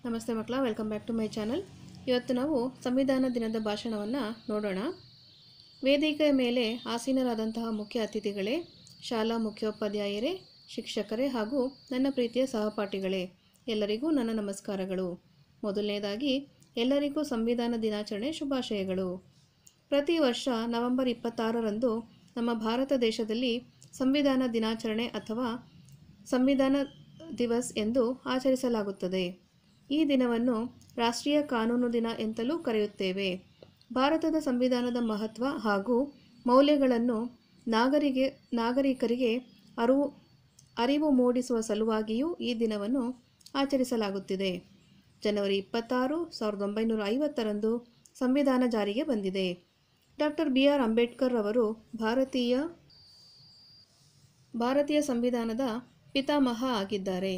ನಮಸ್ತೆ ಮಕ್ಕಳ, welcome back to my channel. ಇವತ್ತು ನಾವು ಸಂವಿಧಾನ ದಿನದ ಭಾಷಣವನ್ನು ನೋಡೋಣ. ವೇದಿಕೆಯ ಮೇಲೆ ಆಸೀನರಾದಂತಹ ಮುಖ್ಯ ಅತಿಥಿಗಳೇ, ಶಾಲಾ ಮುಖ್ಯೋಪಾಧ್ಯಾಯರೇ, ಶಿಕ್ಷಕರೇ ಹಾಗೂ ನನ್ನ ಪ್ರೀತಿಯ ಸಹಪಾಠಿಗಳೇ, ಎಲ್ಲರಿಗೂ ನನ್ನ ನಮಸ್ಕಾರಗಳು. ಮೊದಲನೇದಾಗಿ ಎಲ್ಲರಿಗೂ ಸಂವಿಧಾನ ದಿನಾಚರಣೆ ಶುಭಾಶಯಗಳು. ಪ್ರತಿ ವರ್ಷ ನವೆಂಬರ್ 26ರಂದು ನಮ್ಮ ಭಾರತ ದೇಶದಲ್ಲಿ ಸಂವಿಧಾನ ದಿನಾಚರಣೆ ಅಥವಾ ಸಂವಿಧಾನ ದಿವಸ್ ಎಂದು ಆಚರಿಸಲಾಗುತ್ತದೆ. ಈ ದಿನವನ್ನು ರಾಷ್ಟ್ರೀಯ ಕಾನೂನು ದಿನ ಎಂತಲೂ ಕರೆಯುತ್ತೇವೆ. ಭಾರತದ ಸಂವಿಧಾನದ ಮಹತ್ವ ಹಾಗೂ ಮೌಲ್ಯಗಳನ್ನು ನಾಗರಿಕರಿಗೆ ಅರಿವು ಮೂಡಿಸುವ ಸಲುವಾಗಿಯೂ ಈ ದಿನವನ್ನು ಆಚರಿಸಲಾಗುತ್ತಿದೆ. ಜನವರಿ 26, 1950ರಂದು ಸಂವಿಧಾನ ಜಾರಿಗೆ ಬಂದಿದೆ. ಡಾಕ್ಟರ್ BR ಅಂಬೇಡ್ಕರ್ ಅವರು ಭಾರತೀಯ ಸಂವಿಧಾನದ ಪಿತಾಮಹ ಆಗಿದ್ದಾರೆ.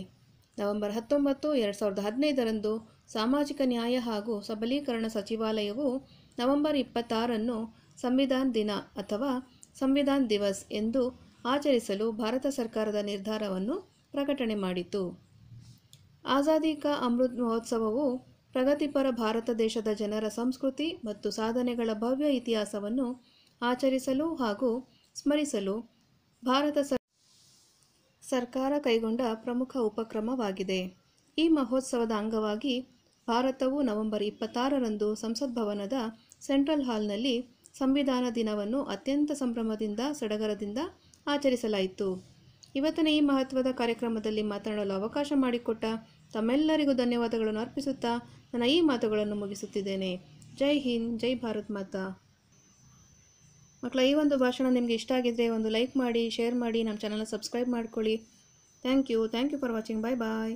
ನವೆಂಬರ್ 19, 2015ರಂದು ಸಾಮಾಜಿಕ ನ್ಯಾಯ ಹಾಗೂ ಸಬಲೀಕರಣ ಸಚಿವಾಲಯವು ನವೆಂಬರ್ 26ನ್ನು ಸಂವಿಧಾನ ದಿನ ಅಥವಾ ಸಂವಿಧಾನ ದಿವಸ್ ಎಂದು ಆಚರಿಸಲು ಭಾರತ ಸರ್ಕಾರದ ನಿರ್ಧಾರವನ್ನು ಪ್ರಕಟಣೆ ಮಾಡಿತು. ಆಜಾದಿ ಕಾ ಅಮೃತ್ ಮಹೋತ್ಸವವು ಪ್ರಗತಿಪರ ಭಾರತ ದೇಶದ ಜನರ ಸಂಸ್ಕೃತಿ ಮತ್ತು ಸಾಧನೆಗಳ ಭವ್ಯ ಇತಿಹಾಸವನ್ನು ಆಚರಿಸಲು ಹಾಗೂ ಸ್ಮರಿಸಲು ಭಾರತ ಸರ್ಕಾರ ಕೈಗೊಂಡ ಪ್ರಮುಖ ಉಪಕ್ರಮವಾಗಿದೆ. ಈ ಮಹೋತ್ಸವದ ಅಂಗವಾಗಿ ಭಾರತವು ನವೆಂಬರ್ 26ರಂದು ಸಂಸತ್ ಭವನದ ಸೆಂಟ್ರಲ್ ಹಾಲ್ನಲ್ಲಿ ಸಂವಿಧಾನ ದಿನವನ್ನು ಅತ್ಯಂತ ಸಂಭ್ರಮದಿಂದ ಸಡಗರದಿಂದ ಆಚರಿಸಲಾಯಿತು. ಇವತ್ತಿನ ಈ ಮಹತ್ವದ ಕಾರ್ಯಕ್ರಮದಲ್ಲಿ ಮಾತನಾಡಲು ಅವಕಾಶ ಮಾಡಿಕೊಟ್ಟ ತಮ್ಮೆಲ್ಲರಿಗೂ ಧನ್ಯವಾದಗಳನ್ನು ಅರ್ಪಿಸುತ್ತಾ ನನ್ನ ಈ ಮಾತುಗಳನ್ನು ಮುಗಿಸುತ್ತಿದ್ದೇನೆ. ಜೈ ಹಿಂದ್, ಜೈ ಭಾರತ್ ಮಾತಾ. ಮಕ್ಕಳ, ಈ ಒಂದು ಭಾಷಣ ನಿಮಗೆ ಇಷ್ಟ ಆಗಿದ್ದರೆ ಒಂದು ಲೈಕ್ ಮಾಡಿ, ಶೇರ್ ಮಾಡಿ, ನಮ್ಮ ಚಾನಲ್ನ ಸಬ್ಸ್ಕ್ರೈಬ್ ಮಾಡ್ಕೊಳ್ಳಿ. Thank you for watching. Bye bye.